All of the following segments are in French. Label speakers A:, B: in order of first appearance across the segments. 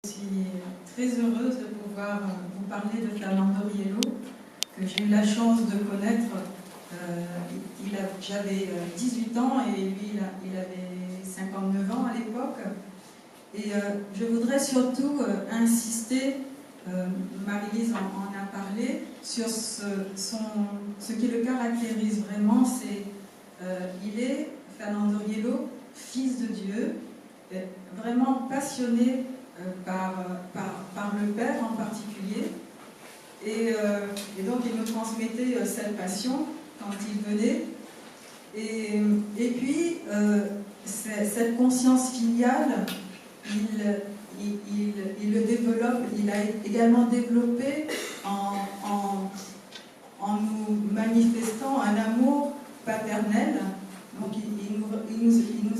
A: Je suis très heureuse de pouvoir vous parler de Fernando Riello, que j'ai eu la chance de connaître. J'avais 18 ans et lui, il avait 59 ans à l'époque. Et je voudrais surtout insister, Marie-Lise en a parlé, sur ce qui le caractérise vraiment. Il est, Fernando Riello, fils de Dieu, vraiment passionné par le Père en particulier. Et donc il nous transmettait cette passion quand il venait. Et puis, cette conscience filiale, il le développe, il a également développé en nous manifestant un amour paternel. Donc il nous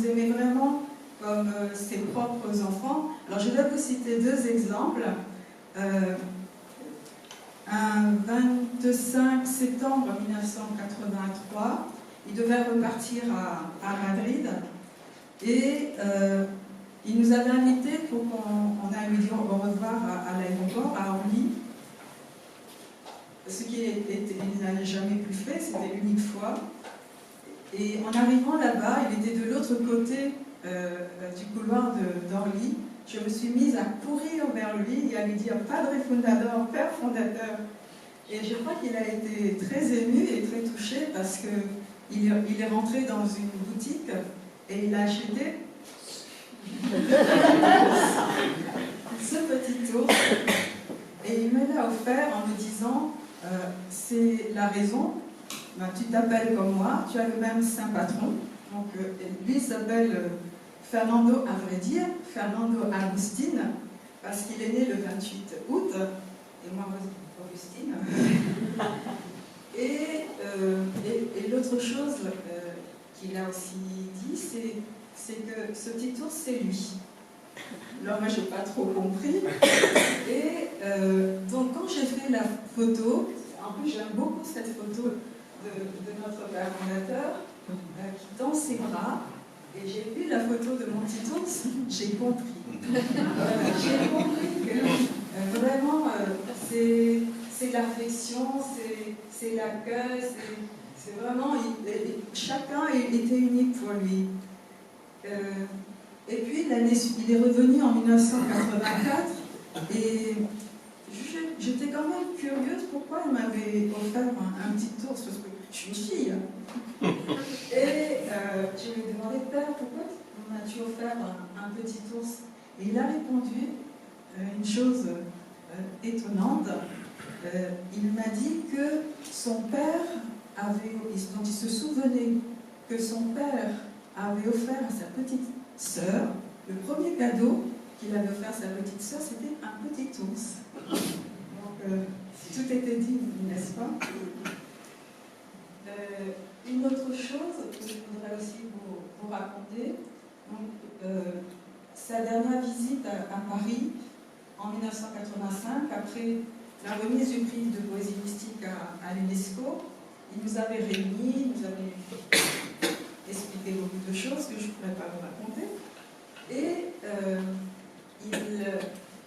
A: aimait vraiment comme ses propres enfants. Alors je vais vous citer deux exemples. Un 25 septembre 1983, il devait repartir à Madrid et il nous avait invités pour qu'on aille lui dire au revoir à l'aéroport, à Orly. Ce qu'il n'avait jamais plus fait, c'était l'unique fois. Et en arrivant là-bas, il était de l'autre côté du couloir d'Orly. Je me suis mise à courir vers lui et à lui dire « Padre Fundador, Père fondateur ». Et je crois qu'il a été très ému et très touché parce qu'il est rentré dans une boutique et il a acheté ce petit ours. Et il me l'a offert en me disant « C'est la raison, tu t'appelles comme moi, tu as le même saint patron. » Donc lui s'appelle Fernando, à vrai dire, Fernando Agustín, parce qu'il est né le 28 août, et moi, Augustine. Et l'autre chose qu'il a aussi dit, c'est que ce petit ours, c'est lui. Alors moi, je n'ai pas trop compris. Et donc, quand j'ai fait la photo, en plus, j'aime beaucoup cette photo de notre père fondateur, qui tend ses bras. Et j'ai vu la photo de mon petit ours, j'ai compris. J'ai compris que vraiment, c'est l'affection, c'est l'accueil, c'est vraiment, chacun était unique pour lui. Et puis, il est revenu en 1984, et j'étais quand même curieuse pourquoi il m'avait offert un petit ours, parce que je suis une fille. Et je lui ai demandé, Père, pourquoi m'as-tu offert un petit ours? Et il a répondu une chose étonnante. Il m'a dit que son père dont il se souvenait que son père avait offert à sa petite sœur, le premier cadeau qu'il avait offert à sa petite sœur, c'était un petit ours. Donc, tout était dit, n'est-ce pas? Une autre chose que je voudrais aussi vous raconter, donc, sa dernière visite à Paris en 1985, après la remise du prix de poésie mystique à l'UNESCO, il nous avait réunis, il nous avait expliqué beaucoup de choses que je ne pourrais pas vous raconter. Et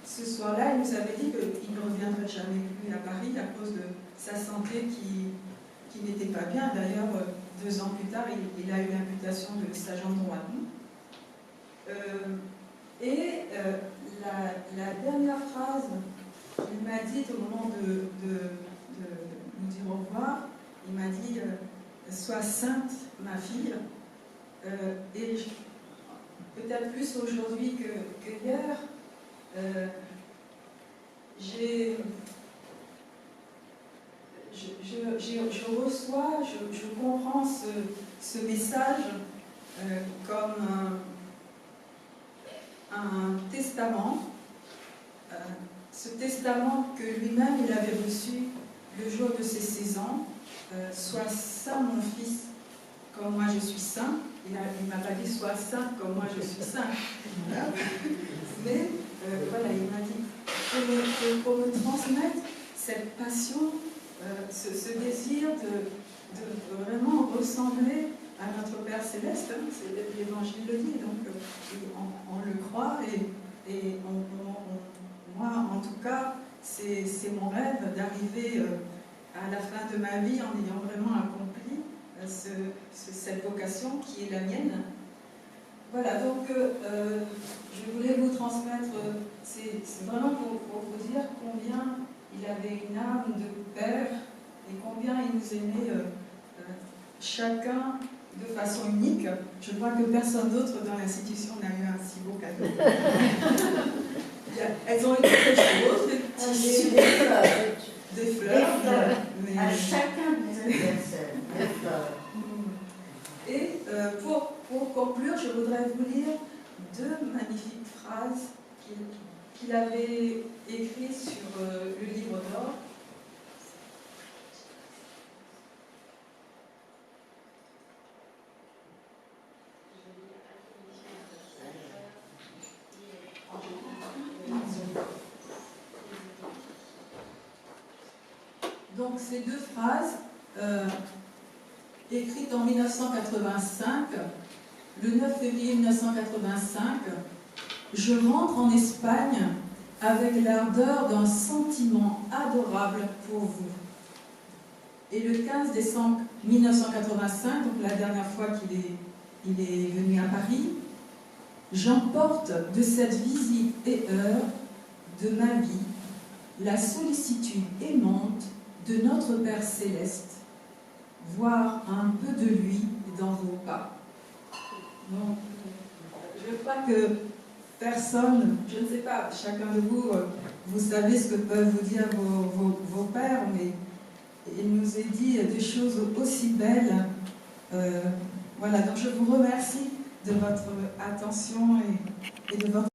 A: ce soir-là, il nous avait dit qu'il ne reviendrait jamais plus à Paris à cause de sa santé qui n'était pas bien. D'ailleurs, 2 ans plus tard, il a eu l'amputation de sa jambe droite. La dernière phrase qu'il m'a dite au moment de nous dire au revoir, il m'a dit « Sois sainte, ma fille ». Et peut-être plus aujourd'hui que hier, je reçois, je comprends ce message comme un testament, ce testament que lui-même il avait reçu le jour de ses 16 ans. Sois saint mon fils comme moi je suis saint. Il ne m'a pas dit sois saint comme moi je suis saint. Mais voilà, il m'a dit pour me transmettre cette passion, ce désir de vraiment ressembler à notre Père Céleste, hein, c'est l'Évangile le dit, donc on le croit et on c'est mon rêve d'arriver à la fin de ma vie en ayant vraiment accompli cette vocation qui est la mienne. Voilà, donc je voulais vous transmettre, c'est vraiment pour vous dire combien il avait une âme de père et combien il nous aimait chacun de façon unique. Je crois que personne d'autre dans l'institution n'a eu un si beau cadeau. Elles ont été très chaudes, des fleurs, mais...
B: à chacun des anniversaires, des fleurs.
A: Et pour conclure, je voudrais vous lire deux magnifiques phrases qu'il avait écrites sur le livre d'or. Donc ces deux phrases, écrites en 1985, le 9 février 1985, « Je rentre en Espagne avec l'ardeur d'un sentiment adorable pour vous. » Et le 15 décembre 1985, donc la dernière fois qu'il est venu à Paris, « J'emporte de cette visite et heure de ma vie la sollicitude aimante de notre Père Céleste, voir un peu de lui dans vos pas. » Donc, je crois que personne, je ne sais pas, chacun de vous, vous savez ce que peuvent vous dire vos pères, mais il nous est dit des choses aussi belles. Voilà, donc je vous remercie de votre attention et de votre